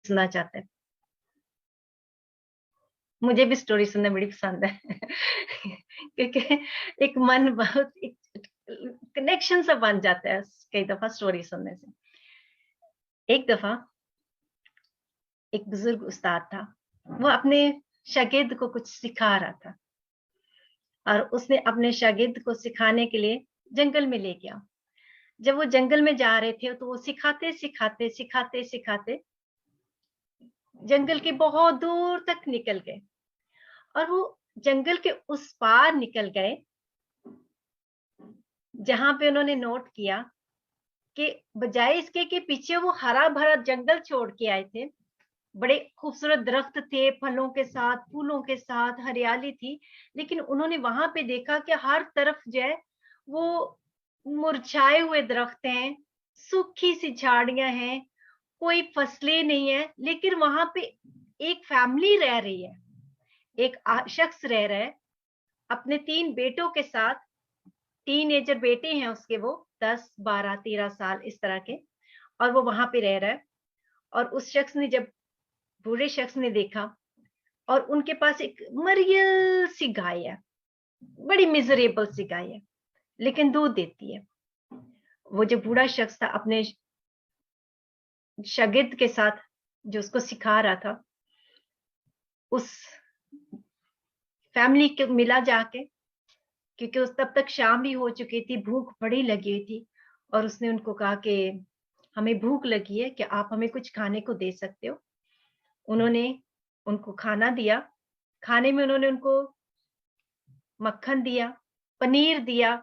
सुनना चाहता है? मुझे भी स्टोरी सुनना बड़ी पसंद है। क्योंकि एक मन बहुत एक कनेक्शन सा बन जाता है कई दफा स्टोरी सुनने से। एक दफा एक बुजुर्ग उस्ताद था, वो अपने शागिर्द को कुछ सिखा रहा था और उसने अपने शागिर्द को सिखाने के लिए जंगल में ले गया। जब वो जंगल में जा रहे थे तो वो सिखाते सिखाते सिखाते सिखाते जंगल के बहुत दूर तक निकल गए और वो जंगल के उस पार निकल गए जहां पे उन्होंने नोट किया कि बजाय इसके कि पीछे वो हरा भरा जंगल छोड़ के आए थे, बड़े खूबसूरत दरख्त थे, फलों के साथ, फूलों के साथ हरियाली थी, लेकिन उन्होंने वहां पे देखा कि हर तरफ जो है वो मुरझाए हुए दरख्त हैं, सूखी सी झाड़ियां हैं, कोई फसलें नहीं है, लेकिन वहां पे एक फैमिली रह रही है, एक शख्स रह रहा है अपने 3 बेटों के साथ। टीनेजर बेटे हैं उसके, वो 10, 12, 13 साल इस तरह के, और वो वहां पे रह रहा है। और उस शख्स ने जब बूढ़े शख्स ने देखा और उनके पास एक मरियल सी गाय है, बड़ी मिजरेबल सी गाय है, लेकिन दूध देती है। वो जो बूढ़ा शख्स था अपने शागिर्द के साथ जो उसको सिखा रहा था, उस फैमिली को मिला जाके, क्योंकि उस तब तक शाम भी हो चुकी थी, भूख बड़ी लगी हुई थी, और उसने उनको कहा कि हमें भूख लगी है, कि आप हमें कुछ खाने को दे सकते हो। उन्होंने उनको खाना दिया। खाने में उन्होंने उनको मक्खन दिया, पनीर दिया,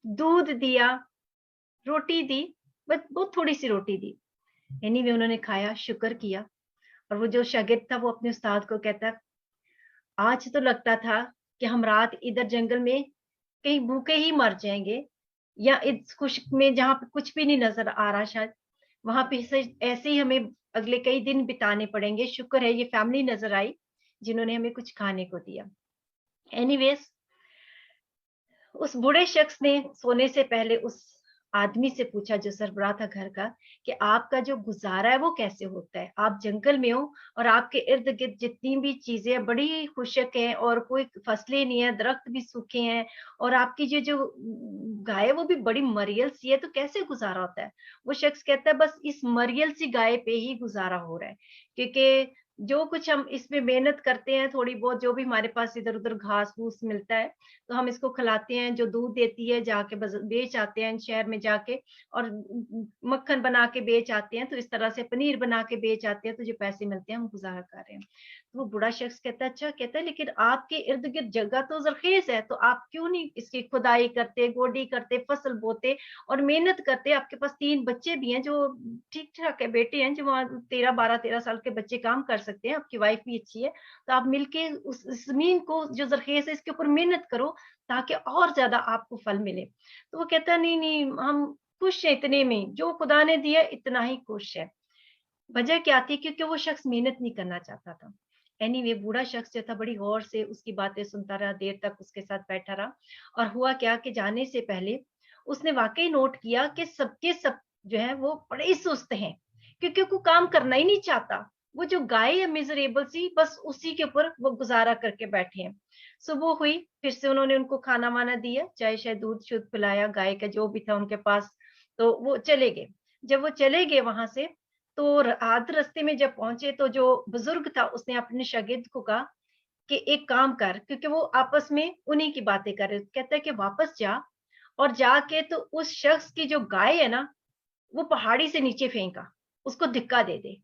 दूध दिया, रोटी दी, बस बहुत थोड़ी सी रोटी दी। एनीवे उन्होंने खाया, शुक्र किया। और वो जो शागिर्द था वो अपने उस्ताद को कहता, आज तो लगता था कि हम रात इधर जंगल में कहीं भूखे ही मर जाएंगे, या इस खुश्क में जहां पे कुछ भी नहीं नजर आ रहा, शायद वहां पे ऐसे ही हमें अगले कई दिन बिताने पड़ेंगे। शुक्र है ये फैमिली नजर आई जिन्होंने हमें कुछ खाने को दिया। एनीवेज, उस बूढ़े शख्स ने सोने से पहले उस आदमी से पूछा जो सरबराह था घर का, कि आपका जो गुजारा है वो कैसे होता है? आप जंगल में हो और आपके इर्द गिर्द जितनी भी चीजें बड़ी खुशक हैं और कोई फसलें नहीं है, दरख्त भी सूखे हैं, और आपकी जो जो गाय है वो भी बड़ी मरियल सी है, तो कैसे गुजारा होता है? वो शख्स कहता है, बस इस मरियल सी गाय पे ही गुजारा हो रहा है, क्योंकि जो कुछ हम इसमें मेहनत करते हैं, थोड़ी बहुत जो भी हमारे पास इधर उधर घास फूस मिलता है, तो हम इसको खिलाते हैं, जो दूध देती है जाके बेच आते हैं शहर में जाके, और मक्खन बना के बेच आते हैं, तो इस तरह से पनीर बना के बेच आते हैं, तो जो पैसे मिलते हैं हम गुजारा कर रहे हैं। तो वो बूढ़ा शख्स कहता है, अच्छा, कहता है, लेकिन आपके इर्द गिर्द जगह तो जरखेज है, तो आप क्यों नहीं इसकी खुदाई करते, गोडी करते, फसल बोते और मेहनत करते? आपके पास 3 बच्चे भी हैं जो ठीक ठाक है, बेटे हैं जो वहां 13 साल के बच्चे काम कर सकते हैं, आपकी वाइफ भी अच्छी है, तो आप मिलके उस जमीन को जो जरखेज है इसके ऊपर मेहनत करो, ताकि और ज्यादा आपको फल मिले। तो वो कहता है, नहीं नहीं, हम खुश है इतने में, जो खुदा ने दिया इतना ही खुश है। वजह क्या थी? क्योंकि वो शख्स मेहनत नहीं करना चाहता था। एनीवे, बूढ़ा शख्स जो था बड़ी गौर से उसकी बातें सुनता रहा, देर तक उसके साथ बैठा रहा। और हुआ क्या कि जाने से पहले उसने वाकई नोट किया कि सबके सब जो है वो बड़े ही सुस्त हैं, क्योंकि वो काम करना ही नहीं चाहता। वो जो गाय है मिजरेबल सी, बस उसी के ऊपर वो गुजारा करके बैठे हैं। सुबह हुई, फिर से उन्होंने उनको खाना वाना दिया, चाहे शायद दूध शुद्ध पिलाया, गाय का जो भी था उनके पास, तो वो चले गए। जब वो चले गए वहां से, तो आध रास्ते में जब पहुंचे तो जो बुजुर्ग था उसने अपने शागिर्द को कहा कि एक काम कर, क्योंकि वो आपस में उन्हीं की बातें कर रहे थे, कहता है कि वापस जा और जाके तो उस शख्स की जो गाय है ना, वो पहाड़ी से नीचे फेंका, उसको धिक्का दे दे।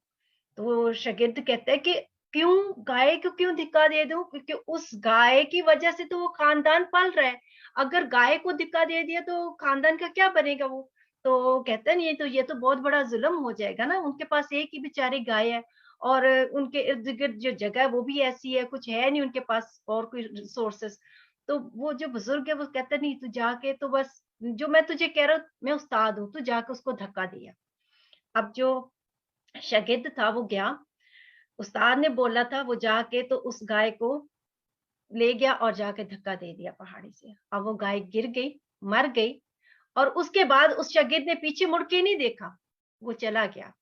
तो वो शागिर्द कहता है कि क्यों, गाय को क्यों धिक्का दे दूं? क्योंकि उस गाय की वजह से तो वो खानदान पल रहा है, अगर गाय को धिक्का दे दिया तो खानदान का क्या बनेगा? वो तो कहता नहीं, ये तो बहुत बड़ा जुल्म हो जाएगा ना, उनके पास एक ही बेचारी गाय है, और उनके इर्द गिर्द जो जगह है वो भी ऐसी है, कुछ है नहीं उनके पास और कोई रिसोर्सेस। तो वो जो बुजुर्ग है वो कहता नहीं, तू जाके तो बस, जो मैं तुझे कह रहा हूँ, मैं उस्ताद हूँ, तू जाके उसको धक्का दिया। अब जो शागिर्द था वो गया, उस्ताद ने बोला था, वो जाके तो उस गाय को ले गया और जाके धक्का दे दिया पहाड़ी से। अब वो गाय गिर गई, मर गई, और उसके बाद उस शागिर्द ने पीछे मुड़ के नहीं देखा, वो चला गया।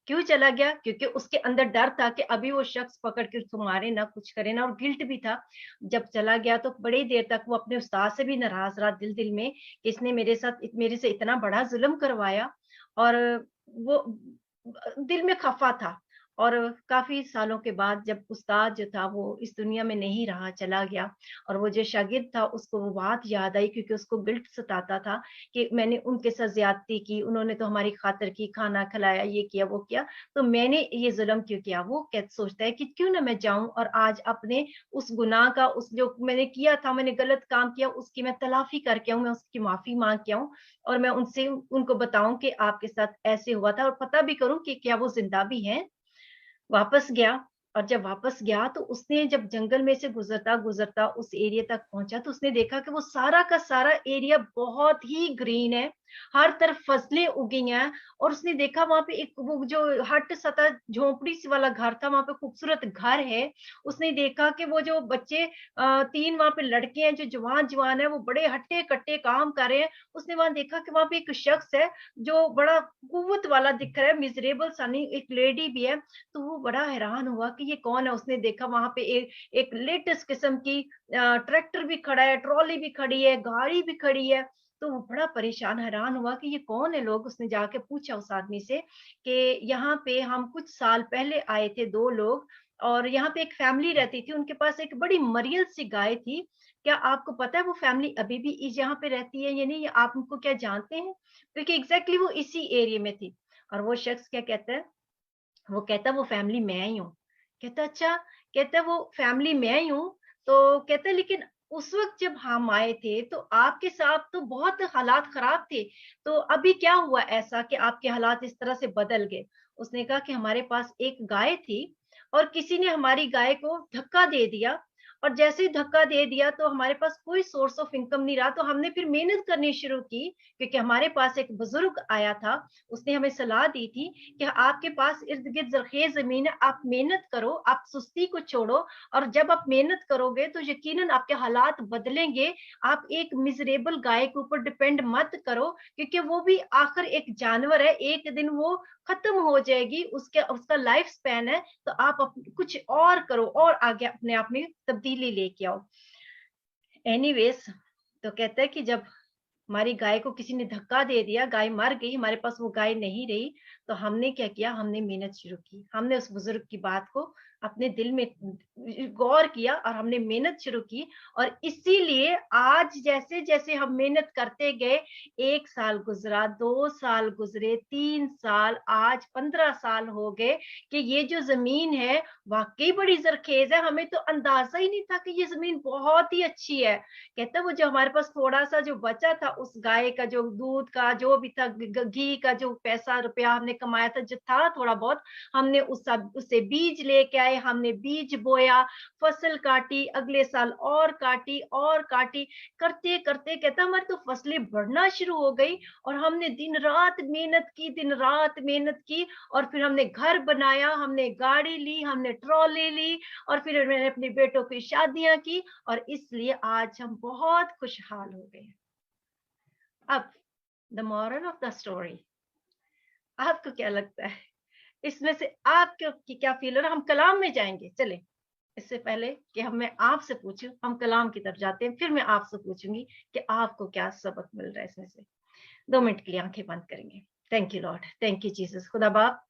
क्यों चला गया? क्योंकि उसके अंदर डर था कि अभी वो शख्स पकड़ के उसको मारे ना, कुछ करे ना, और गिल्ट भी था। जब चला गया तो बड़ी देर तक वो अपने उस्ताद से भी नाराज़ रहा दिल-दिल में कि इसने मेरे से इतना बड़ा ज़ुल्म करवाया, और वो दिल में खफ़ा था। और काफ़ी सालों के बाद जब उस्ताद जो था वो इस दुनिया में नहीं रहा, चला गया, और वो जो शागिर्द था उसको वो बात याद आई, क्योंकि उसको गिल्ट सताता था कि मैंने उनके साथ ज़्यादती की, उन्होंने तो हमारी खातिर की, खाना खिलाया, ये किया, वो किया, तो मैंने ये ज़ुल्म क्यों किया? वो सोचता है कि क्यों ना मैं जाऊँ और आज अपने उस गुनाह का, उस जो मैंने किया था, मैंने गलत काम किया, उसकी मैं तलाफ़ी करके आऊँ, मैं उसकी माफ़ी माँग के आऊँ, और मैं उनको बताऊँ कि आपके साथ ऐसे हुआ था, और पता भी करूँ कि क्या वो ज़िंदा भी हैं। वापस गया, और जब वापस गया तो उसने जब जंगल में से गुज़रता-गुज़रता उस एरिया तक पहुँचा, तो उसने देखा कि वो सारा का सारा एरिया बहुत ही ग्रीन है, हर तरफ फसलें उगी हैं, और उसने देखा वहाँ पे एक वो जो हट सा था, झोंपड़ी सी वाला घर था, वहाँ पे खूबसूरत घर है। उसने देखा कि वो जो बच्चे 3 वहाँ पे लड़के हैं जो जवान-जवान हैं, वो बड़े हट्टे-कट्टे काम कर रहे हैं। उसने वहाँ देखा कि वहाँ पे एक शख्स है, जो बड़ा कुव्वत वाला दिख रहा है, मिज़रेबल सा नहीं, एक लेडी भी है। तो वो बड़ा हैरान हुआ कि ये कौन है? उसने देखा वहाँ पे एक एक लेटेस्ट किस्म की ट्रैक्टर भी खड़ा है, ट्रॉली भी खड़ी है, गाड़ी भी खड़ी है। तो वो बड़ा परेशान, हैरान हुआ कि ये कौन है लोग? उसने जाके पूछा उस आदमी से कि यहाँ पे हम कुछ साल पहले आए थे 2 लोग, और यहाँ पे एक फैमिली रहती थी, उनके पास एक बड़ी मरियल सी गाय थी। क्या आपको पता है वो फैमिली अभी भी इस यहाँ पे रहती है या नहीं? या आप उनको क्या जानते हैं? क्योंकि एग्ज़ैक्टली वो इसी एरिया में थी। और वो शख्स क्या कहता है, वो कहता वो फैमिली मैं ही हूँ। कहता अच्छा, कहता वो फैमिली मैं ही हूँ, तो कहता लेकिन उस वक़्त जब हम आए थे तो आपके साथ तो बहुत हालात ख़राब थे, तो अभी क्या हुआ ऐसा कि आपके हालात इस तरह से बदल गए? उसने कहा कि हमारे पास एक गाय थी, और किसी ने हमारी गाय को धक्का दे दिया, और जैसे ही धक्का दे दिया तो हमारे पास कोई सोर्स ऑफ इनकम नहीं रहा, तो हमने फिर मेहनत करनी शुरू की, क्योंकि हमारे पास एक बुज़ुर्ग आया था, उसने हमें सलाह दी थी कि आपके पास इर्द-गिर्द ज़रख़ेज़ ज़मीन है, आप मेहनत करो, आप सुस्ती को छोड़ो, और जब आप मेहनत करोगे तो यकीनन आपके हालात बदलेंगे। आप एक मिज़रेबल गाय के ऊपर डिपेंड मत करो, क्योंकि वो भी आखिर एक जानवर है, एक दिन वो खत्म हो जाएगी, उसके उसका लाइफ स्पैन है, तो आप कुछ और करो, और आगे अपने आप में तब्दीली लेके आओ। एनीवेज़, तो कहता है कि जब हमारी गाय को किसी ने धक्का दे दिया, गाय मर गई, हमारे पास वो गाय नहीं रही, तो हमने क्या किया, हमने मेहनत शुरू की। हमने उस बुज़ुर्ग की बात को अपने दिल में गौर किया, और हमने मेहनत शुरू की, और इसीलिए आज जैसे-जैसे हम मेहनत करते गए, 1 साल गुज़रा, 2 साल गुज़रे, 3 साल, आज 15 साल हो गए कि ये जो ज़मीन है, वाक़ई बड़ी ज़रख़ेज़ है, हमें तो अंदाज़ा ही नहीं था कि ये ज़मीन बहुत ही अच्छी है। कहता है वो जो हमारे पास थोड़ा-सा जो बचा था, उस गाय का जो दूध का जो भी था, घी का जो पैसा रुपया हमने कमाया था, जो था थोड़ा बहुत, हमने उससे बीज लेके आए, हमने बीज बोया, फसल काटी, अगले साल और काटी, करते-करते कहता हमारी तो फसलें बढ़ना शुरू हो गई, और हमने दिन रात मेहनत की, और फिर हमने घर बनाया, हमने गाड़ी ली, हमने ट्रॉली ली, और फिर मैंने अपने बेटों की शादियाँ की, और इसलिए आज हम बहुत खुशहाल हो गए हैं। अब the moral of the story, आपको क्या लगता है? इसमें से आपको की क्या फ़ील हो रहा है? हम कलाम में जाएँगे, चलें। इससे पहले कि हम मैं आपसे पूछूँ, हम कलाम की तरफ जाते हैं, फिर मैं आपसे पूछूँगी कि आपको क्या सबक मिल रहा है इसमें से। 2 मिनट के लिए आँखें बंद करेंगे। Thank you Lord, thank you Jesus. खुदा बाप,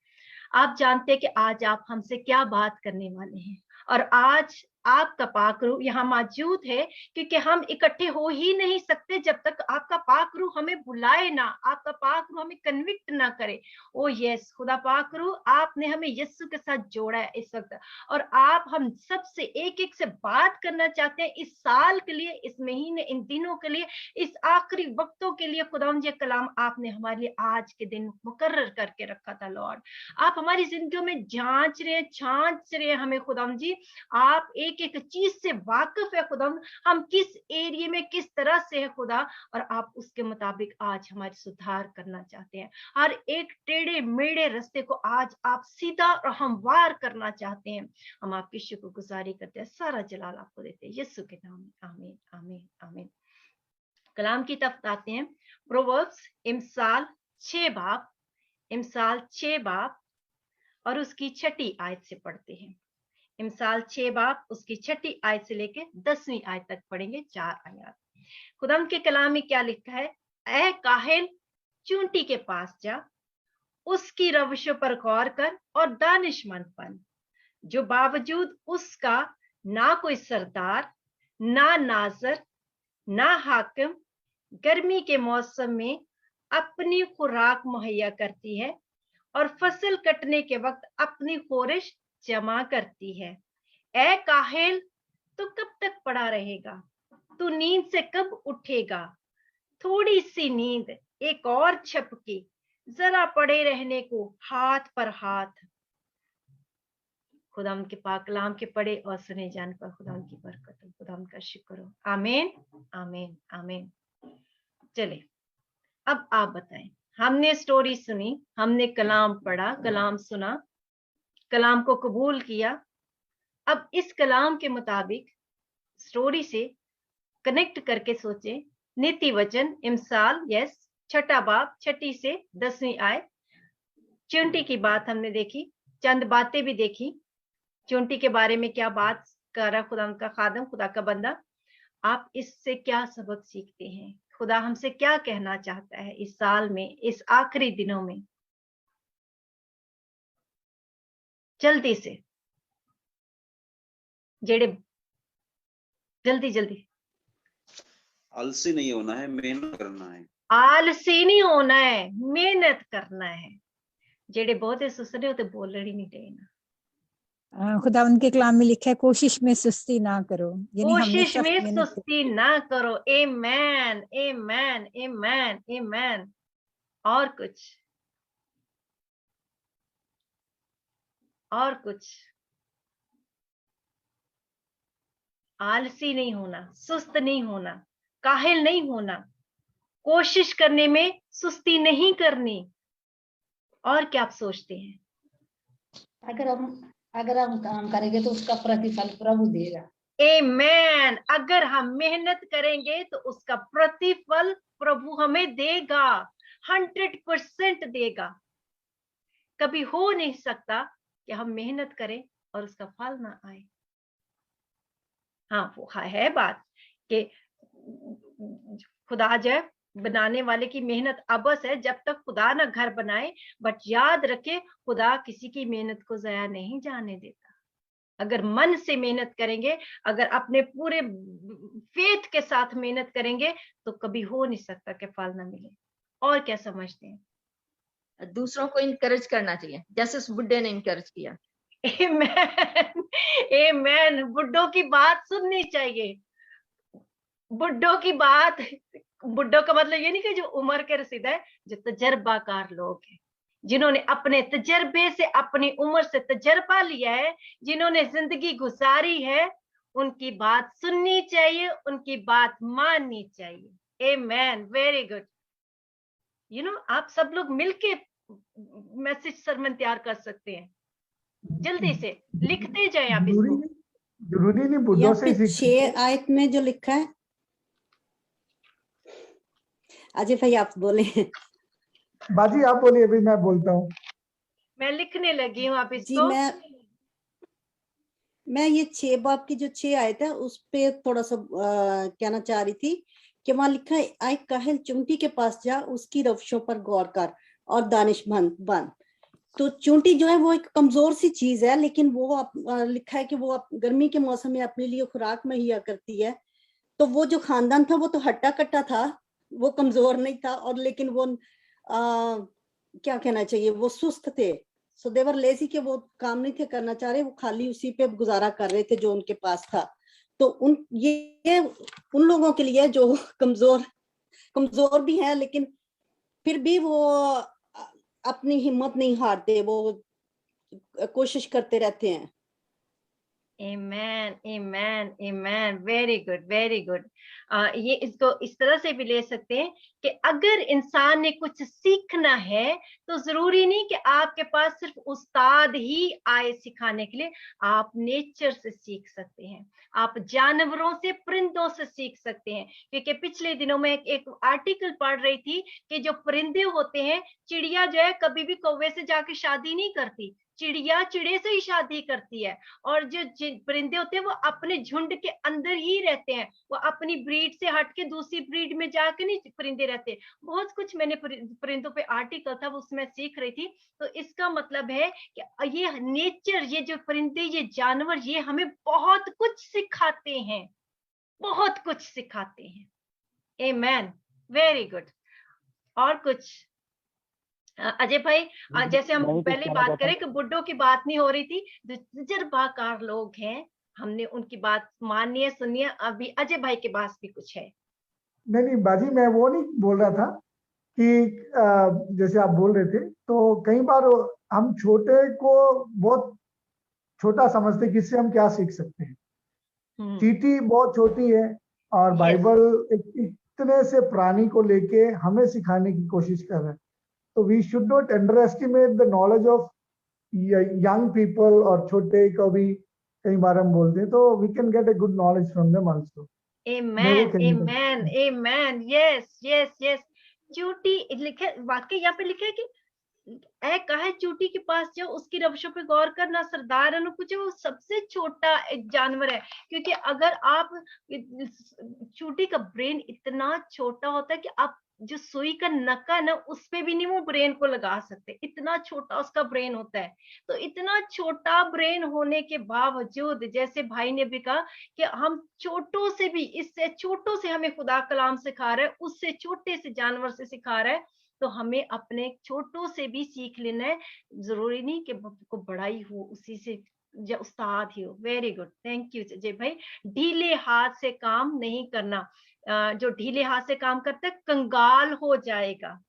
आप जानते हैं कि आज आप हमसे क्या बात करने वाले हैं, और आज आपका पाक रूह यहाँ मौजूद है, क्योंकि हम इकट्ठे हो ही नहीं सकते जब तक आपका पाक रूह हमें बुलाए ना, आपका पाक रूह हमें कन्विक्ट ना करे। ओह यस, खुदा पाक रूह, आपने हमें यीशु के साथ जोड़ा है इस वक्त, और आप हम सबसे एक-एक से बात करना चाहते हैं इस साल के लिए, इस महीने, इन दिनों के लिए, इस आखिरी वक्तों के लिए। खुदावंद ये कलाम आपने हमारे लिए आज के दिन मुकर्रर करके रखा था लॉर्ड। आप हमारी जिंदगियों में जांच रहे हैं, छांच रहे हैं हमें खुदाम जी। आप एक एक चीज से वाकिफ है खुदाम, हम किस एरिया में किस तरह से है खुदा, और आप उसके मुताबिक आज हमारे सुधार करना चाहते हैं। हर एक टेढ़े मेढ़े रास्ते को आज आप सीधा और हमवार करना चाहते हैं। हम आपकी शुक्रगुजारी करते हैं, सारा जलाल आपको देते हैं यीशु के नाम में, आमीन आमीन आमीन। कलाम की तरफ आते हैं। प्रोवर्ब्स इमसाल 6 बाब, इमसाल 6 बाब और उसकी 6ठी आयत से पढ़ते हैं। इमसाल 6 बाब उसकी 6ठी आयत से लेके 10वीं आयत तक पढ़ेंगे, 4 आयत। खुदाम के कलाम में क्या लिखा है? ऐ काहिल, चूंटी के पास जा, उसकी रविशों पर गौर कर और दानिशमंद बन, जो बावजूद उसका ना कोई सरदार, ना नाजर, ना हाकिम गर्मी के मौसम में अपनी खुराक मुहैया करती है और फसल कटने के वक्त अपनी खोरिश जमा करती है। ऐ काहिल, तू कब तक पड़ा रहेगा? तू नींद से कब उठेगा? थोड़ी सी नींद, एक और झपकी, जरा पड़े रहने को हाथ पर हाथ। खुदाम के पाक कलाम के पढ़े और सुने जाने पर खुदाम की बरकत हो, खुदाम का शुक्र हो। आमीन, आमीन, आमीन। चले, अब आप बताएं। हमने स्टोरी सुनी, हमने कलाम पढ़ा, कलाम सुना, कलाम को कबूल किया। अब इस कलाम के मुताबिक स्टोरी से कनेक्ट करके सोचें। नीति वचन इमसाल, यस, 6ठा बाब 6ठी से 10वीं आयत। चूंटी की बात हमने देखी, चंद बातें भी देखी। चूंटी के बारे में क्या बात कर रहा खुदा का खादम, खुदा का बंदा। आप इससे क्या सबक सीखते हैं? खुदा हमसे क्या कहना चाहता है इस साल में, इस आखिरी दिनों में? जल्दी से, जेड़े जल्दी जल्दी। आलसी नहीं होना है, मेहनत करना है। आलसी नहीं होना है, मेहनत करना है। जेड़े बहुत सुसने होते बोल रही नहीं देना। खुदा उनके कलाम में लिखा है कोशिश में सुस्ती ना करो, यानी कोशिश हमेशा में मेहनत सुस्ती ना करो। आमेन, आमेन, आमेन, आमेन। और कुछ? और कुछ? आलसी नहीं होना, सुस्त नहीं होना, काहिल नहीं होना, कोशिश करने में सुस्ती नहीं करनी। और क्या आप सोचते हैं? अगर हम काम करेंगे तो उसका प्रतिफल प्रभु देगा। आमेन। अगर हम मेहनत करेंगे तो उसका प्रतिफल प्रभु हमें देगा, 100% देगा। कभी हो नहीं सकता कि हम मेहनत करें और उसका फल ना आए। हाँ, वो है बात कि खुदा जो बनाने वाले की मेहनत अबस है जब तक खुदा ना घर बनाए। बट याद रखे, खुदा किसी की मेहनत को जया नहीं जाने देता। अगर मन से मेहनत करेंगे, अगर अपने पूरे फेथ के साथ मेहनत करेंगे तो कभी हो नहीं सकता कि फल ना मिले। और क्या समझते हैं? दूसरों को इनकरेज करना चाहिए, जैसे उस बुड्ढे ने इनकरेज किया। आमेन, आमेन। बुड्ढों की बात सुननी चाहिए। बुड्ढों की बात, बुड्ढों का मतलब ये नहीं कि जो उम्र के रसीदा है, जो तजर्बाकार लोग हैं, जिन्होंने अपने तजर्बे से, अपनी उम्र से तजर्बा लिया है, जिन्होंने जिंदगी गुजारी है, उनकी बात सुननी चाहिए, उनकी बात माननी चाहिए। आमेन, वेरी गुड। आप सब लोग मिलके मैसेज सरमन तैयार कर सकते हैं। जल्दी से लिखते जाए आप इसको। जरूरी नहीं बुढ़ों से सीखते। 6 आयत में जो लिखा है, अजय भाई आप बोले। बाजी आप बोलिए, अभी मैं बोलता हूँ। मैं लिखने लगी हूँ, आप जी, इसको। मैं ये 6 बाब की जो 6 आयत है उस पे थोड़ा सा कहना चाह रही थी कि वहां लिखा है आय काहिल, चूंटी के पास जा, उसकी रविशों पर गौर कर और दानिशमंद बन। तो चूंटी जो है वो एक कमजोर सी चीज है, लेकिन वो लिखा है कि वो गर्मी के मौसम में अपने लिए खुराक मुहैया करती है। तो वो जो खानदान था वो तो हट्टा कट्टा था, वो कमजोर नहीं था, और लेकिन वो क्या कहना चाहिए, वो सुस्त थे। सो देवर लेजी के वो काम नहीं थे करना चाह रहे, वो खाली उसी पे गुजारा कर रहे थे जो उनके पास था। तो ये उन लोगों के लिए जो कमजोर भी है, लेकिन फिर भी वो अपनी हिम्मत नहीं हारते, वो कोशिश करते रहते हैं। Amen, amen, amen. Very good, very good. ये इसको इस तरह से भी ले सकते हैं कि अगर इंसान ने कुछ सीखना है तो जरूरी नहीं कि आपके पास सिर्फ उस्ताद ही आए सिखाने के लिए। आप नेचर से सीख सकते हैं, आप जानवरों से, परिंदों से सीख सकते हैं। क्योंकि पिछले दिनों में एक आर्टिकल पढ़ रही थी कि जो परिंदे होते हैं, चिड़िया जो है कभी भी कौवे से जाके शादी नहीं करती। चिड़िया चिड़े से ही शादी करती है, और जो परिंदे होते हैं वो अपने झुंड के अंदर ही रहते हैं, वो अपनी ब्रीड से हट के दूसरी ब्रीड में जाके नहीं परिंदे रहते। बहुत कुछ मैंने परिंदों पे आर्टिकल था, वो उसमें सीख रही थी। तो इसका मतलब है कि ये नेचर, ये जो परिंदे, ये जानवर, ये हमें बहुत कुछ सिखाते हैं, बहुत कुछ सिखाते हैं। आमेन, वेरी गुड। और कुछ अजय भाई, जैसे हम मैं भी कुछ पहले कहना बात चाहता हूँ। करें कि बुड्ढों की बात नहीं हो रही थी, जो तजुर्बाकार लोग हैं, हमने उनकी बात माननी है, सुनिए। अभी अजय भाई के पास भी कुछ है। नहीं बाजी, मैं वो नहीं बोल रहा था कि जैसे आप बोल रहे थे, तो कई बार हम छोटे को बहुत छोटा समझते कि इससे हम क्या सीख सकते हैं। चींटी बहुत छोटी है और बाइबल इतने से प्राणी को लेके हमें सिखाने की कोशिश कर रहा है। तो we should not underestimate the knowledge of young people, और छोटे को भी कई बार हम बोलते हैं, तो we can get a good knowledge from them also. Amen, amen, amen, yes yes yes. चूटी लिखे, वाकई यहाँ पे लिखे है कि ऐ कहे चूटी के पास जाओ, उसकी रवशों पे गौर करना। सरदार ने पूछे, वो सबसे छोटा एक जानवर है, क्योंकि अगर आप, चूटी का ब्रेन इतना छोटा होता है कि आप जो सुई का नक्का है ना, उस पे भी नहीं वो ब्रेन को लगा सकते, इतना छोटा उसका ब्रेन होता है। तो इतना छोटा ब्रेन होने के बावजूद, जैसे भाई ने भी कहा कि हम छोटों से भी, इससे छोटों से हमें खुदा कलाम सिखा रहा है, उससे छोटे से जानवर से सिखा रहा है। तो हमें अपने छोटों से भी सीख लेना है, जरूरी नहीं कि को बड़ाई हो उसी से उस्ताद ही हो। Very good, thank you Ajay भाई। ढीले हाथ से काम नहीं करना, जो ढीले हाथ से काम करता है कंगाल हो जाएगा।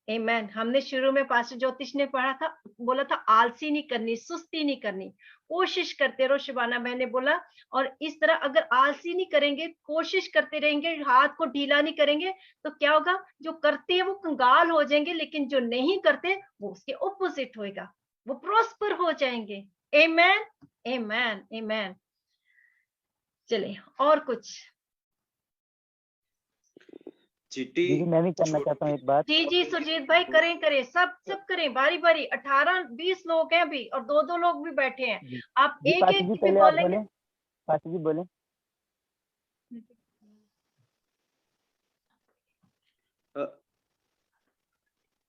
आमेन। हमने शुरू में पास्टर ज्योतिष ने पढ़ा था, बोला था आलसी नहीं करनी, सुस्ती नहीं करनी, कोशिश करते रहो, शिबाना बहन ने बोला। और इस तरह अगर आलसी नहीं करेंगे, कोशिश करते रहेंगे, हाथ को ढीला नहीं करेंगे, तो क्या होगा, जो करते हैं वो कंगाल हो जाएंगे, लेकिन जो नहीं करते वो उसके ऑपोजिट होएगा, वो प्रॉस्पर हो जाएंगे। आमेन, आमेन, आमेन। चलिए, और कुछ? चींटी दीदी मैं भी करना चाहता हूँ एक बात। जी जी सुरजीत भाई, करें सब करें, बारी बारी। 18-20 लोग हैं अभी, और 2-2 लोग भी बैठे हैं। आप एक पासी एक जी भी पहले आप बोलेंगे। बोले, पासी जी बोले।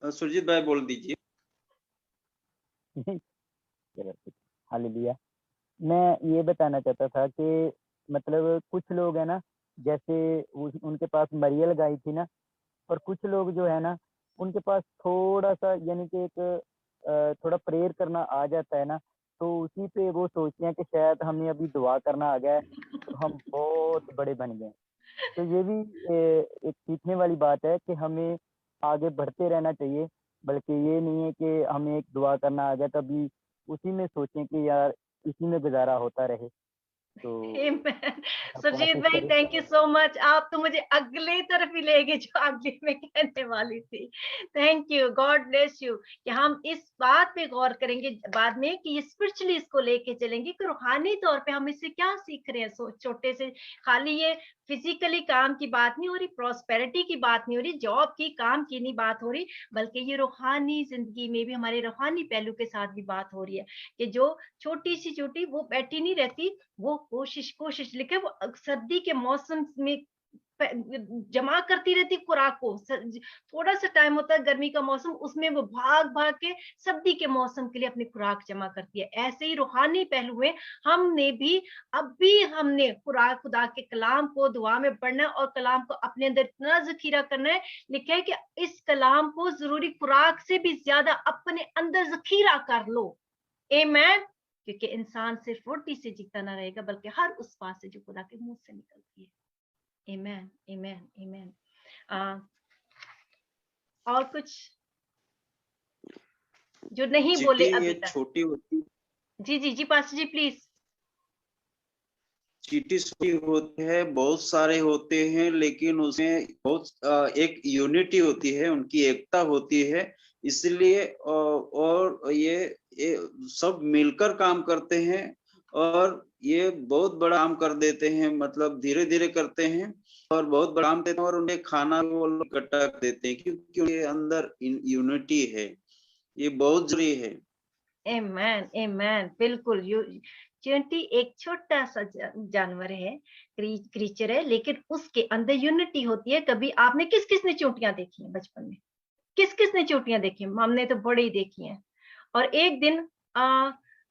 सुरजीत भाई बोल दीजिए। हालेलुया। मैं ये बताना चाहता था कि मतलब कुछ लोग है ना, जैसे उनके पास मरियल गाय थी ना, और कुछ लोग जो है ना, उनके पास थोड़ा सा यानी कि एक थोड़ा प्रेयर करना आ जाता है ना, तो उसी पे वो सोचते हैं कि शायद हमें अभी दुआ करना आ गया है तो हम बहुत बड़े बन गए। तो ये भी एक सीखने वाली बात है कि हमें आगे बढ़ते रहना चाहिए, बल्कि ये नहीं है कि हमें एक दुआ करना आ गया तभी उसी में सोचें कि यार इसी में गुजारा होता रहे। तो सुरजीत भाई, थैंक यू सो मच। आप तो मुझे अगले तरफ ही ले गए, जो अगले में कहने वाली थी। Thank you, God bless you. कि हम इस बात पे गौर करेंगे बाद में कि ये स्पिरिचुअली इसको लेके चलेंगे कि रूहानी तौर पे हम इससे क्या सीख रहे हैं। छोटे से, खाली ये फिजिकली काम की बात नहीं हो रही, प्रॉस्पेरिटी की बात नहीं हो रही, जॉब की, काम की नहीं बात हो रही, बल्कि ये रूहानी जिंदगी में भी हमारे रूहानी पहलू के साथ भी बात हो रही है। कि जो छोटी सी चोटी वो बैठी नहीं रहती, वो कोशिश लिखे, वो सर्दी के मौसम में जमा करती रहती खुराक को। थोड़ा सा टाइम होता है गर्मी का मौसम, उसमें वो भाग भाग के सर्दी के मौसम के लिए अपनी खुराक जमा करती है। ऐसे ही रूहानी पहलू में हमने खुराक खुदा के कलाम को दुआ में पढ़ना और कलाम को अपने अंदर इतना जखीरा करना है। लिखा है कि इस कलाम को जरूरी खुराक से भी ज्यादा अपने अंदर जखीरा कर लो। आमीन। क्योंकि इंसान सिर्फ रोटी से जीता ना रहेगा, बल्कि हर उस बात से जो खुदा के मुंह से निकलती है। आमीन, आमीन, आमीन। और कुछ जो नहीं बोले अभी तक? छोटी होती, जी पास्टर जी प्लीज। चींटी छोटी होती है, बहुत सारे होते हैं, लेकिन उसमें बहुत एक यूनिटी होती है, उनकी एकता होती है। इसलिए और ये सब मिलकर काम करते हैं और ये बहुत बड़ा काम कर देते हैं। मतलब धीरे धीरे करते हैं और बहुत बड़ा काम देते हैं, और उन्हें खाना वो लोग इकट्ठा कर देते हैं, क्योंकि उनके अंदर यूनिटी है। ये बहुत जरूरी है। आमेन आमेन। बिल्कुल चींटी एक छोटा सा जानवर है, क्रीचर है, लेकिन उसके अंदर यूनिटी होती है। कभी आपने किस किस ने चींटियां देखी हैं बचपन में? किस किस ने चींटियां देखी? हमने तो बड़ी देखी हैं। और एक दिन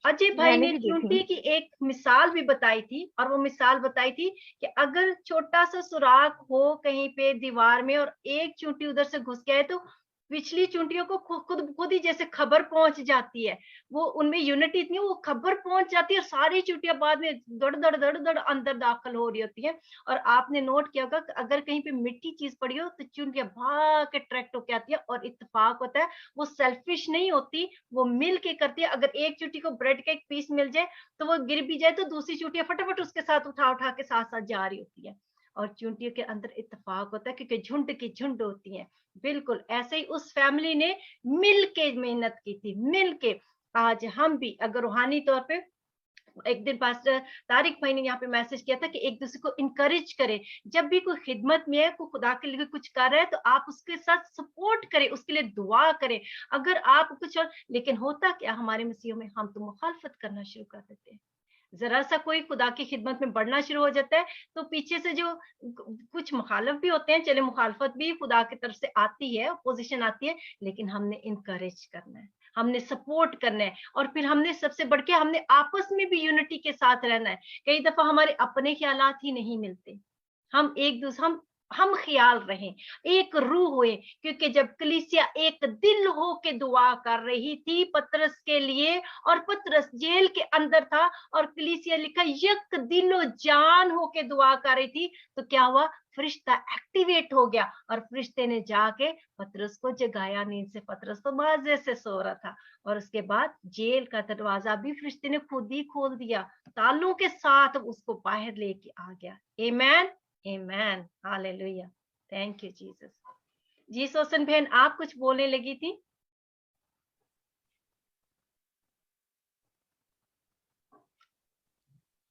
अजय भाई मैंने ने भी देखी चींटी की एक मिसाल भी बताई थी, और वो मिसाल बताई थी कि अगर छोटा सा सुराख हो कहीं पे दीवार में और एक चींटी उधर से घुस गया है, तो पिछली चींटियों को खुद ही जैसे खबर पहुंच जाती है। वो उनमें यूनिटी इतनी, वो खबर पहुंच जाती है और सारी चींटियां बाद में दड़ दड़ दड़ दड़ अंदर दाखिल हो रही होती है। और आपने नोट किया होगा कि अगर कहीं पे मिट्टी चीज पड़ी हो तो चींटियां भाग के अट्रैक्ट होके आती है, और इत्तेफाक होता है, वो सेल्फिश नहीं होती, वो मिल के करती है। अगर एक चींटी को ब्रेड का एक पीस मिल जाए तो वो गिर भी जाए तो दूसरी चींटियां फटाफट उसके साथ उठा उठा के साथ साथ जा रही होती है। और चींटियों के अंदर इत्तेफाक होता है क्योंकि झुंड की झुंड होती है। बिल्कुल ऐसे ही उस फैमिली ने मिल के मेहनत की थी, मिल के। आज हम भी अगर रूहानी तौर पे, एक दिन पास्टर तारिक भाई ने यहाँ पे मैसेज किया था कि एक दूसरे को इनकरेज करें। जब भी कोई खिदमत में है, कोई खुदा के लिए कुछ कर रहा है, तो आप उसके साथ सपोर्ट करें, उसके लिए दुआ करें। अगर आप कुछ और, लेकिन होता क्या हमारे मसीहों में, हम तो मुखालफत करना शुरू कर देते हैं। जरा सा कोई खुदा की खिदमत में बढ़ना शुरू हो जाता है तो पीछे से जो कुछ मुखालिफ भी होते हैं, चले मुखालफत भी खुदा की तरफ से आती है, अपोजिशन आती है, लेकिन हमने इनकरेज करना है, हमने सपोर्ट करना है। और फिर हमने सबसे बढ़ के हमने आपस में भी यूनिटी के साथ रहना है। कई दफा हमारे अपने ख्यालात ही नहीं मिलते, हम एक दूसरे हम ख्याल रहें, एक रूह हुए। क्योंकि जब कलीसिया एक दिल हो के दुआ कर रही थी पतरस के लिए, और पतरस जेल के अंदर था, और कलीसिया लिखा यक दिलो जान हो के दुआ कर रही थी, तो क्या हुआ? फरिश्ता एक्टिवेट हो गया, और फरिश्ते ने जाके पतरस को जगाया नींद से। पतरस तो मजे से सो रहा था, और उसके बाद जेल का दरवाजा भी फरिश्ते ने खुद ही खोल दिया, तालों के साथ उसको बाहर लेके आ गया। आमेन amen, hallelujah, thank you Jesus. जी सोसन बहन, आप कुछ बोलने लगी थी?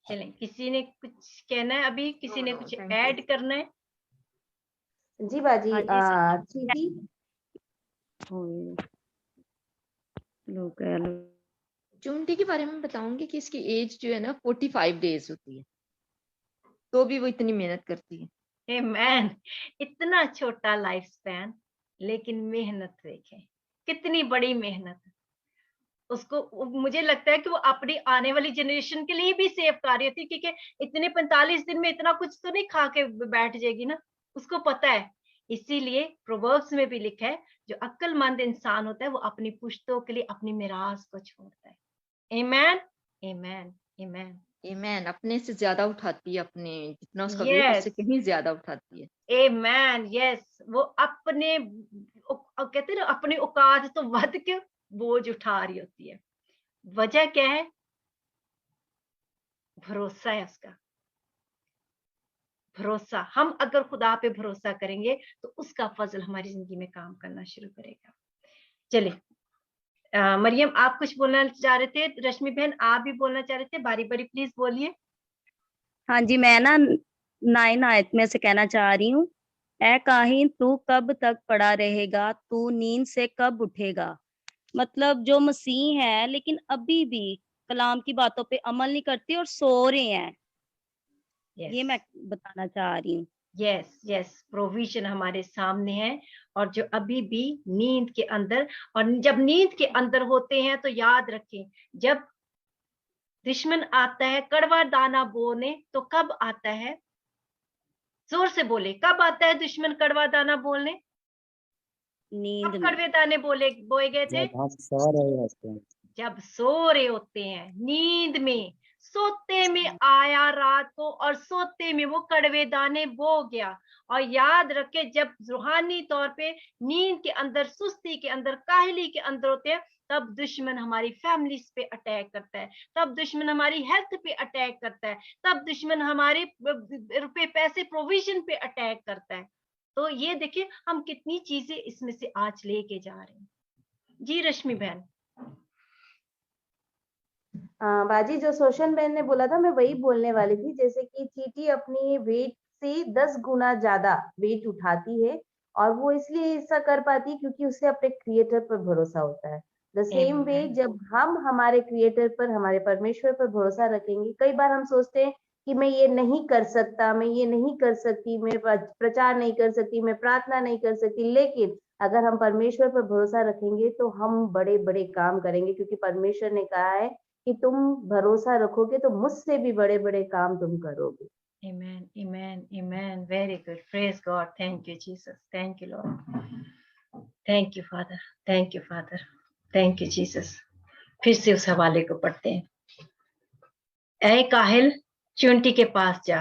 चलें, किसी ने कुछ कहना है अभी? किसी ने कुछ ऐड करना है? जी बाजी, हाँ जी, चींटी चूंटी के बारे में बताऊंगी कि इसकी एज जो है ना 45 डेज होती है, तो भी वो इतनी मेहनत करती है। आमेन। इतना छोटा लाइफ स्पैन, लेकिन मेहनत देखें, कितनी बड़ी मेहनत। उसको, मुझे लगता है कि वो अपनी आने वाली जनरेशन के लिए भी सेव कर रही होती, क्योंकि इतने 45 दिन में इतना कुछ तो नहीं खा के बैठ जाएगी ना, उसको पता है। इसीलिए प्रोवर्ब्स में भी लिखा है, जो अक्लमंद इंसान होता है वो अपनी पुश्तों के लिए अपनी मिरास को छोड़ता है। आमेन आमेन आमेन आमेन। अपने से ज्यादा उठाती है, अपने जितना उसका वेट यस उससे कहीं ज्यादा उठाती है। आमेन यस। वो अपने कहते हैं ना, अपनी औकात तो वध के बोझ उठा रही होती है। वजह क्या है? भरोसा है उसका, भरोसा। हम अगर खुदा पे भरोसा करेंगे तो उसका फजल हमारी जिंदगी में काम करना शुरू करेगा। चलिए, मरियम आप कुछ बोलना चाह रहे थे, रश्मि बहन आप भी बोलना चाह रहे थे, बारी बारी प्लीज बोलिए। हाँ जी, मैं ना 9 आयत में से कहना चाह रही हूँ। ऐ काहिन, तू कब तक पड़ा रहेगा, तू नींद से कब उठेगा। मतलब जो मसीह है लेकिन अभी भी कलाम की बातों पे अमल नहीं करते और सो रहे हैं, ये मैं बताना चाह रही हूँ। यस यस, प्रोविजन हमारे सामने है, और जो अभी भी नींद के अंदर, और जब नींद के अंदर होते हैं तो याद रखें, जब दुश्मन आता है कड़वा दाना बोने, तो कब आता है? जोर से बोले, कब आता है दुश्मन कड़वा दाना बोलने? नींद कब में, कड़वे दाने बोए गए थे? जब हम सो रहे होते हैं। जब सो रहे होते हैं, नींद में, सोते में आया रात को, और सोते में वो कड़वे दाने बो गया। और याद रखे, जब रूहानी तौर पे नींद के अंदर, सुस्ती के अंदर, काहली के अंदर होते हैं, तब दुश्मन हमारी फैमिलीज पे अटैक करता है, तब दुश्मन हमारी हेल्थ पे अटैक करता है, तब दुश्मन हमारे रुपए पैसे प्रोविजन पे अटैक करता है। तो ये देखिए हम कितनी चीजें इसमें से आज लेके जा रहे हैं। जी रश्मि बहन। बाजी, जो सोशन बहन ने बोला था मैं वही बोलने वाली थी। जैसे कि चींटी अपनी वेट से 10 गुना ज्यादा वेट उठाती है, और वो इसलिए ऐसा कर पाती है क्योंकि उसे अपने क्रिएटर पर भरोसा होता है। The same way Amen. जब हम हमारे क्रिएटर पर, हमारे परमेश्वर पर भरोसा रखेंगे, कई बार हम सोचते हैं कि मैं ये नहीं कर सकता, मैं ये नहीं कर सकती, मैं प्रचार नहीं कर सकती, मैं प्रार्थना नहीं कर सकती, लेकिन अगर हम परमेश्वर पर भरोसा रखेंगे तो हम बड़े बड़े काम करेंगे, क्योंकि परमेश्वर ने कहा है कि तुम भरोसा रखोगे तो मुझसे भी बड़े बड़े काम तुम करोगे। Amen. Amen. Amen. Very good. Praise God. Thank you, Jesus. Thank you, Lord. Thank you, Father. Thank you, Father. Thank you, Jesus. फिर से उस हवाले को पढ़ते हैं। ऐ काहिल, चुंटी के पास जा।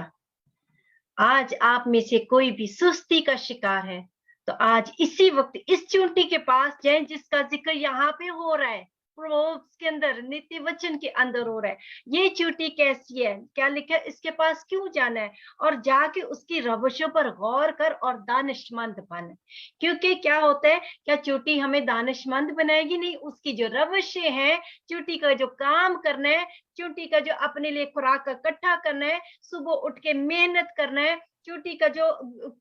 आज आप में से कोई भी सुस्ती का शिकार है तो आज इसी वक्त इस चुंटी के पास जाए जिसका जिक्र यहाँ पे हो रहा है, प्रोवर्ब्स के अंदर, नीति वचन के अंदर हो रहा है। ये चुंटी कैसी है, क्या लिखा है, इसके पास क्यों जाना है, और जाके उसकी रवशों पर गौर कर और दानिशमंद बन। क्योंकि क्या होता है, क्या चुंटी हमें दानिशमंद बनाएगी? नहीं, उसकी जो रवशें हैं, चुंटी का जो काम करना है, चुंटी का जो अपने लिए खुराक का इकट्ठा करना है, सुबह उठ के मेहनत करना है, चूटी का जो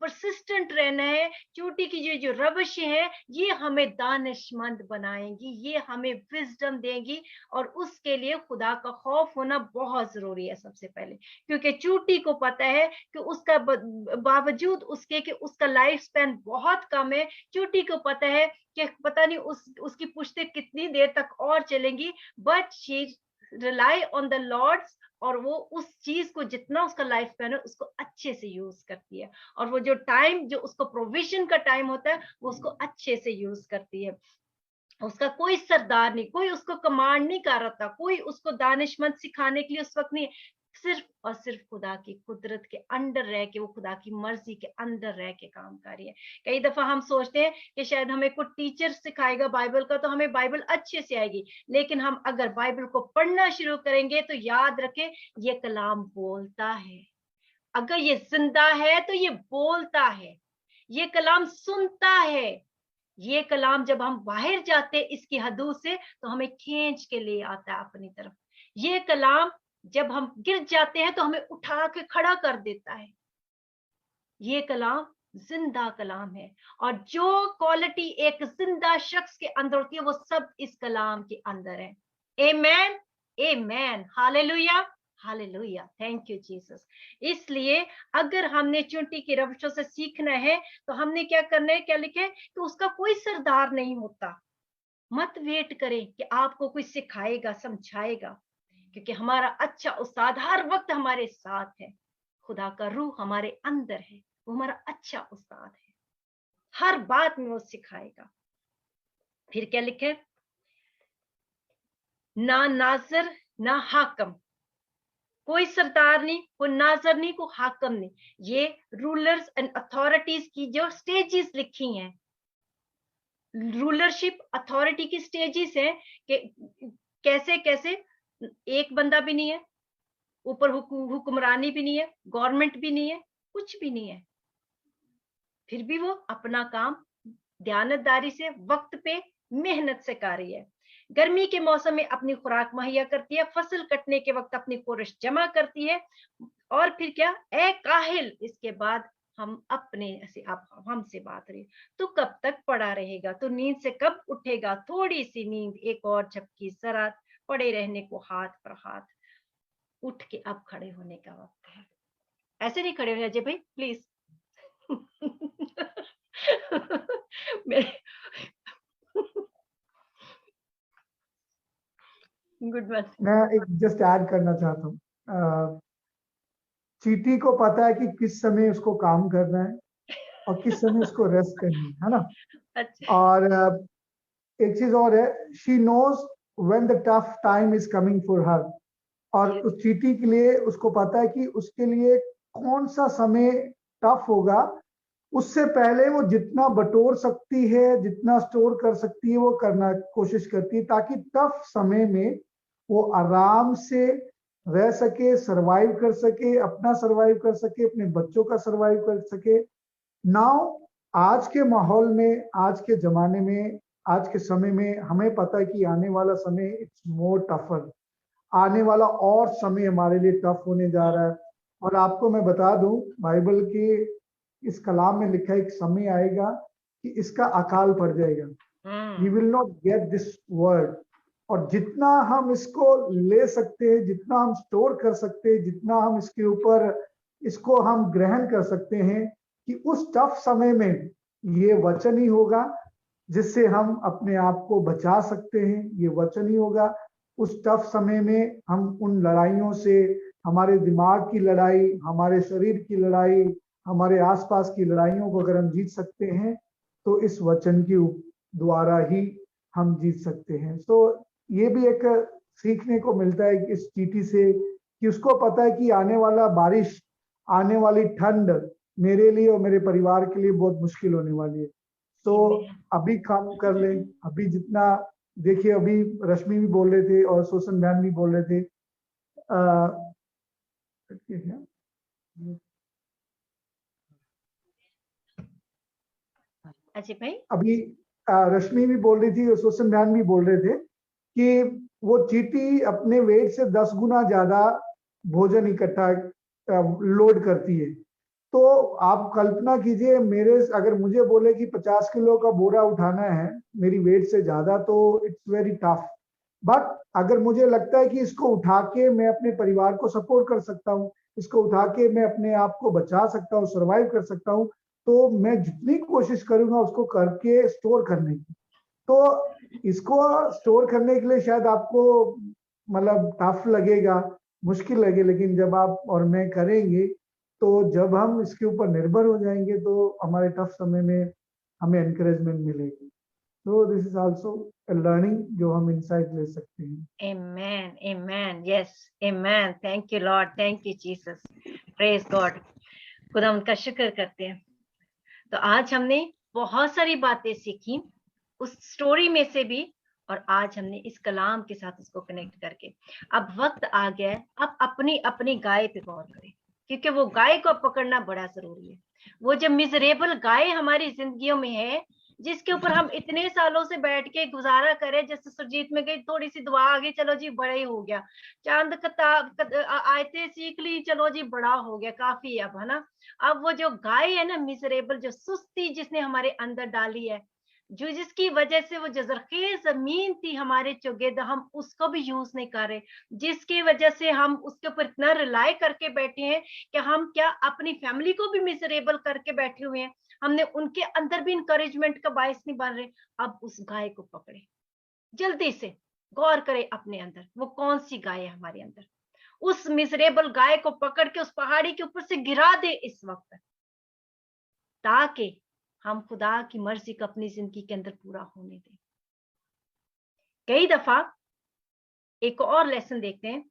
परसिस्टेंट रहना है, चूटी की जो रवशें हैं, ये हमें दानिशमंद बनाएंगी, ये हमें विजडम देंगी, और उसके लिए खुदा का खौफ होना बहुत जरूरी है सबसे पहले। क्योंकि चूटी को पता है कि उसका बावजूद उसके कि उसका लाइफ स्पैन बहुत कम है, चूटी को पता है कि पता नहीं उसकी पुश्तें कितनी देर तक और चलेंगी, but she rely on the lords, और वो उस चीज को जितना उसका लाइफ स्पैन है उसको अच्छे से यूज करती है, और वो जो टाइम जो उसको प्रोविजन का टाइम होता है वो उसको अच्छे से यूज करती है। उसका कोई सरदार नहीं, कोई उसको कमांड नहीं कर रहा था, कोई उसको दानिशमंद सिखाने के लिए उस वक्त नहीं, सिर्फ और सिर्फ खुदा की कुदरत के अंडर रह के, वो खुदा की मर्जी के अंदर रह के काम कर रही है। कई दफा हम सोचते हैं कि शायद हमें कोई टीचर सिखाएगा बाइबल का तो हमें बाइबल अच्छे से आएगी, लेकिन हम अगर बाइबल को पढ़ना शुरू करेंगे तो याद रखें, ये कलाम बोलता है। अगर ये जिंदा है तो ये बोलता है, ये कलाम सुनता है। ये कलाम जब हम बाहर जाते इसकी हदूद से तो हमें खींच के ले आता है अपनी तरफ। ये कलाम जब हम गिर जाते हैं तो हमें उठा के खड़ा कर देता है। ये कलाम जिंदा कलाम है, और जो क्वालिटी एक जिंदा शख्स के अंदर होती है वो सब इस कलाम के अंदर है। Amen, amen, hallelujah, hallelujah, thank you Jesus. इसलिए अगर हमने चुंटी की रवशों से सीखना है तो हमने क्या करना है, क्या लिखे कि उसका कोई सरदार नहीं होता। मत वेट करें कि आपको कोई सिखाएगा, समझाएगा, क्योंकि हमारा अच्छा उस्ताद हर वक्त हमारे साथ है। खुदा का रूह हमारे अंदर है, वो हमारा अच्छा उस्ताद है, हर बात में वो सिखाएगा। फिर क्या लिखे, ना नाजर ना हाकम, कोई सरदार नहीं, कोई नाजर नहीं, कोई हाकम नहीं। ये रूलर्स एंड अथॉरिटीज की जो स्टेजेस लिखी हैं, रूलरशिप अथॉरिटी की स्टेजेस हैं कि कैसे कैसे एक बंदा भी नहीं है ऊपर, हुक्मरानी भी नहीं है, गवर्नमेंट भी नहीं है, कुछ भी नहीं है, फिर भी वो अपना काम ध्यानदारी से वक्त पे मेहनत से कर रही है। गर्मी के मौसम में अपनी खुराक मुहैया करती है, फसल कटने के वक्त अपनी कोरश जमा करती है, और फिर क्या, ए काहिल, इसके बाद हम अपने ऐसे आप हमसे बात रही, तो कब तक पड़ा रहेगा, तो नींद से कब उठेगा, थोड़ी सी नींद, एक और झपकी, जरा पड़े रहने को हाथ पर हाथ, उठ के अब खड़े होने का वक्त है। ऐसे नहीं खड़े हो अजय भाई प्लीज। Good morning. मैं एक जस्ट ऐड करना चाहता हूँ, चींटी को पता है कि किस समय उसको काम करना है और किस समय उसको रेस्ट करनी है ना। अच्छा। और एक चीज और है, she knows when the tough time is coming for her, और उस चींटी के लिए उसको पता है कि उसके लिए कौन सा समय टफ होगा। उससे पहले वो जितना बटोर सकती है, जितना स्टोर कर सकती है, वो करना कोशिश करती है, ताकि टफ समय में वो आराम से रह सके, सरवाइव कर सके, अपना सरवाइव कर सके, अपने बच्चों का सरवाइव कर सके। नाउ आज के माहौल में, आज के जमाने में, आज के समय में हमें पता है कि आने वाला समय इट्स मोर टफर, आने वाला और समय हमारे लिए टफ होने जा रहा है। और आपको मैं बता दूं, बाइबल के इस कलाम में लिखा एक समय आएगा कि इसका अकाल पड़ जाएगा। We will not get this word. और जितना हम इसको ले सकते हैं, जितना हम स्टोर कर सकते हैं, जितना हम इसके ऊपर इसको हम ग्रहण कर सकते हैं, कि उस टफ समय में ये वचन ही होगा जिससे हम अपने आप को बचा सकते हैं। ये वचन ही होगा उस टफ समय में हम उन लड़ाइयों से, हमारे दिमाग की लड़ाई, हमारे शरीर की लड़ाई, हमारे आसपास की लड़ाइयों को अगर हम जीत सकते हैं तो इस वचन के द्वारा ही हम जीत सकते हैं। तो ये भी एक सीखने को मिलता है इस चीटी से, कि उसको पता है कि आने वाला बारिश, आने वाली ठंड मेरे लिए और मेरे परिवार के लिए बहुत मुश्किल होने वाली है। तो अभी काम कर लें, अभी जितना, देखिए अभी रश्मि भी बोल रहे थे और सोसन बहन भी बोल रहे थे, अजय भाई अभी रश्मि भी बोल रही थी और सोसन बहन भी बोल रहे थे कि वो चींटी अपने वेट से 10 गुना ज्यादा भोजन इकट्ठा लोड करती है। तो आप कल्पना कीजिए, अगर मुझे बोले कि 50 किलो का बोरा उठाना है मेरी वेट से ज्यादा, तो इट्स वेरी टफ। बट अगर मुझे लगता है कि इसको उठा के मैं अपने परिवार को सपोर्ट कर सकता हूँ, इसको उठा के मैं अपने आप को बचा सकता हूँ, सर्वाइव कर सकता हूँ, तो मैं जितनी कोशिश करूंगा उसको करके स्टोर करने की। तो इसको स्टोर करने के लिए शायद आपको मतलब टफ लगेगा, मुश्किल लगे, लेकिन जब आप और मैं करेंगे, तो जब हम इसके ऊपर निर्भर हो जाएंगे तो हमारे टफ समय में हमें एनकरेजमेंट मिलेगी। तो this is also a learning जो हम इनसाइट ले सकते हैं। Amen, amen, yes, amen. Thank you Lord, thank you Jesus, praise God। खुदा उनका शुक्र करते हैं। तो आज हमने बहुत सारी बातें सीखी उस स्टोरी में से भी, और आज हमने इस कलाम के साथ उसको कनेक्ट करके, अब वक्त आ गया है अब अपनी अपनी गाय पे गौर करें, क्योंकि वो गाय को पकड़ना बड़ा जरूरी है। वो जो मिजरेबल गाय हमारी जिंदगियों में है, जिसके ऊपर हम इतने सालों से बैठ के गुजारा करें, जैसे सुरजीत में गई थोड़ी सी दुआ आ गई, चलो जी बड़ा ही हो गया, चांद आयतें सीख ली, चलो जी बड़ा हो गया, काफी अब, है ना। अब वो जो गाय है ना, मिजरेबल, जो सुस्ती जिसने हमारे अंदर डाली है, जो जिसकी वजह से वो जजरखेज जमीन थी हमारे चौगिर्द, हम उसको भी यूज नहीं कर रहे, जिसकी वजह से हम उसके ऊपर इतना रिलाई करके बैठे हैं कि हम क्या अपनी फैमिली को भी मिजरेबल करके बैठे हुए हैं, हमने उनके अंदर भी इंकरेजमेंट का बायस नहीं बन रहे। अब उस गाय को पकड़े, जल्दी से गौर करें अपने अंदर वो कौन सी गाय है हमारे अंदर, उस मिजरेबल गाय को पकड़ के उस पहाड़ी के ऊपर से गिरा दे इस वक्त, ताकि हम खुदा की मर्जी को अपनी जिंदगी के अंदर पूरा होने दें। कई दफा एक और लेसन देखते हैं,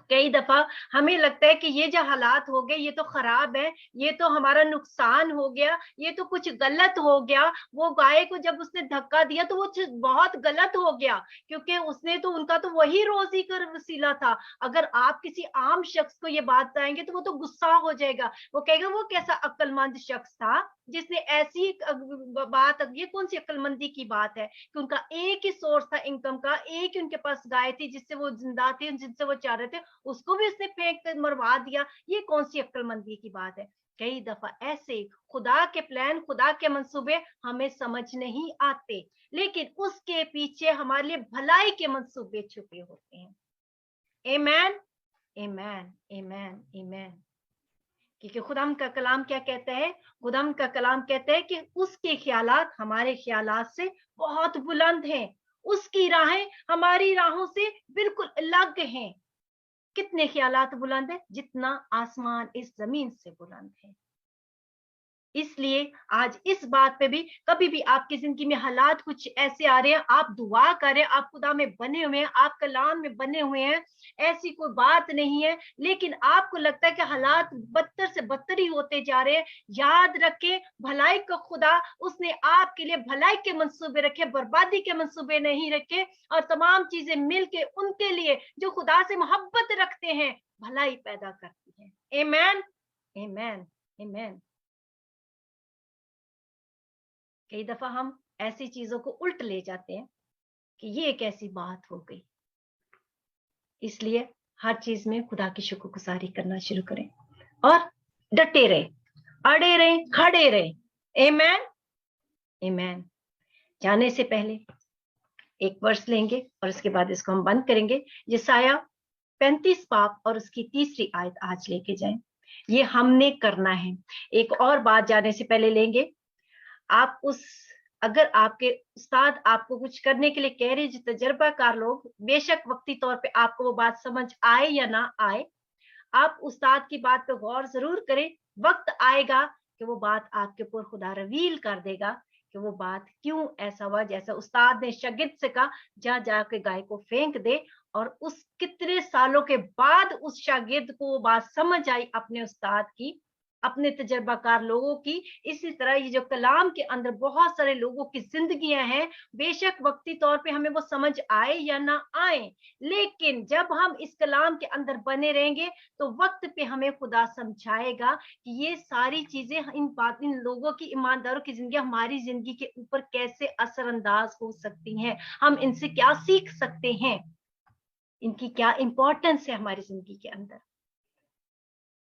कई दफा हमें लगता है कि ये जो हालात हो गए ये तो खराब है, ये तो हमारा नुकसान हो गया, ये तो कुछ गलत हो गया। वो गाय को जब उसने धक्का दिया तो वो बहुत गलत हो गया, क्योंकि उसने तो, उनका तो वही रोजी का वसीला था। अगर आप किसी आम शख्स को ये बात बताएंगे तो वो तो गुस्सा हो जाएगा, वो कहेगा वो कैसा अक्लमंद शख्स था जिसने ऐसी बात, ये कौन सी अक्लमंदी की बात है कि उनका एक ही सोर्स था इनकम का, एक ही उनके पास गाय थी जिससे वो जिंदा थे, जिनसे वो चाह रहे थे, उसको भी उसने फेंक कर मरवा दिया, ये कौन सी अक्लमंदी की बात है। कई दफा ऐसे खुदा के प्लान, खुदा के मंसूबे हमें समझ नहीं आते, लेकिन उसके पीछे हमारे लिए भलाई के मंसूबे छुपे होते हैं। आमीन, आमीन, आमीन, आमीन। क्योंकि खुदाम का कलाम क्या कहता है, खुदाम का कलाम कहता है कि उसके ख्यालात हमारे ख्यालात से बहुत बुलंद हैं, उसकी राहें हमारी राहों से बिल्कुल अलग हैं। कितने ख्यालात बुलंद है, जितना आसमान इस जमीन से बुलंद है। इसलिए आज इस बात पे भी, कभी भी आपकी जिंदगी में हालात कुछ ऐसे आ रहे हैं, आप दुआ करें, आप खुदा में बने हुए हैं, आप कलाम में बने हुए हैं, ऐसी कोई बात नहीं है, लेकिन आपको लगता है कि हालात बदतर से बदतर ही होते जा रहे हैं, याद रखें भलाई का खुदा, उसने आपके लिए भलाई के मंसूबे रखे, बर्बादी के मंसूबे नहीं रखे, और तमाम चीजें मिलके उनके लिए जो खुदा से मोहब्बत रखते हैं भलाई पैदा करती है। आमीन, आमीन, आमीन। कई दफा हम ऐसी चीजों को उल्ट ले जाते हैं कि ये एक ऐसी बात हो गई, इसलिए हर चीज में खुदा की शुक्रगुजारी करना शुरू करें और डटे रहे, अड़े रहे, खड़े रहे। आमीन, आमीन। जाने से पहले एक वर्ष लेंगे और उसके बाद इसको हम बंद करेंगे। यशायाह 35 पाप और उसकी 3री आयत आज लेके जाएं। ये हमने करना है। एक और बात जाने से पहले लेंगे। आप अगर आपके उस्ताद आपको कुछ करने के लिए कह रहे, जो तजर्बाकार लोग, बेशक वक्ती तौर पे आपको वो बात समझ आए या ना आए, आप उस्ताद की बात पे गौर जरूर करें। वक्त आएगा कि वो बात आपके ऊपर खुदा रिवील कर देगा कि वो बात क्यों ऐसा हुआ। जैसा उस्ताद ने शागिर्द से कहा, जा जाके गाय को फेंक दे, और उस कितने सालों के बाद उस शागिर्द को वो बात समझ आई अपने उस्ताद की, अपने तजर्बाकार लोगों की। इसी तरह ये जो कलाम के अंदर बहुत सारे लोगों की जिंदगियां हैं, बेशक वक्ती तौर पे हमें वो समझ आए या ना आए, लेकिन जब हम इस कलाम के अंदर बने रहेंगे तो वक्त पे हमें खुदा समझाएगा कि ये सारी चीजें, इन लोगों की, ईमानदारों की जिंदगी हमारी जिंदगी के ऊपर कैसे असरअंदाज हो सकती हैं, हम इनसे क्या सीख सकते हैं, इनकी क्या इंपॉर्टेंस है हमारी जिंदगी के अंदर।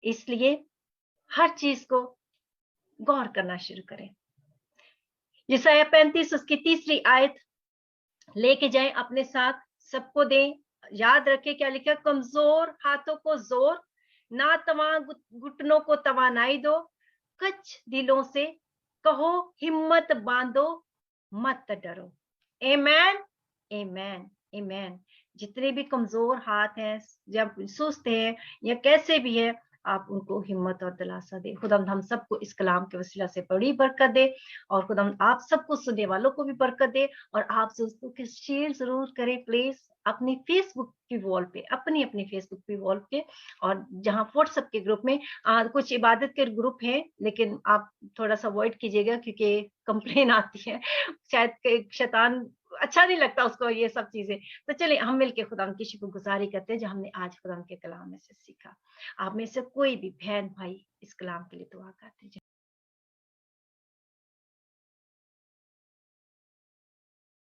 इसलिए हर चीज को गौर करना शुरू करें। यशायाह 35 उसकी 3री आयत लेके जाएं अपने साथ, सबको दें। याद रखें क्या लिखा, कमजोर हाथों को जोर, ना तवा घुटनों को तवानाई दो, कच्च दिलों से कहो हिम्मत बांधो, मत डरो। आमेन, आमेन, आमेन। जितने भी कमजोर हाथ हैं, जब सुस्त है या कैसे भी है, आप उनको हिम्मत और दिलासा दे। खुदावंद हम सबको इस कलाम के वसीला से बड़ी बरकत दे, और खुदावंद आप सबको, सुनने वालों को भी बरकत दे। और आप दोस्तों के शेयर जरूर करें प्लीज अपनी फेसबुक की वॉल पे, अपनी फेसबुक की वॉल पे, और जहां व्हाट्सएप के ग्रुप में कुछ इबादत के ग्रुप हैं, लेकिन आप थोड़ा सा अवॉइड कीजिएगा क्योंकि कंप्लेन आती है, शायद शैतान अच्छा नहीं लगता उसको ये सब चीजें। तो चलिए हम मिलके खुदा की शुक्रगुजारी करते हैं जो हमने आज खुदा के कलाम में से सीखा। आप में से कोई भी बहन भाई इस कलाम के लिए दुआ करते हैं।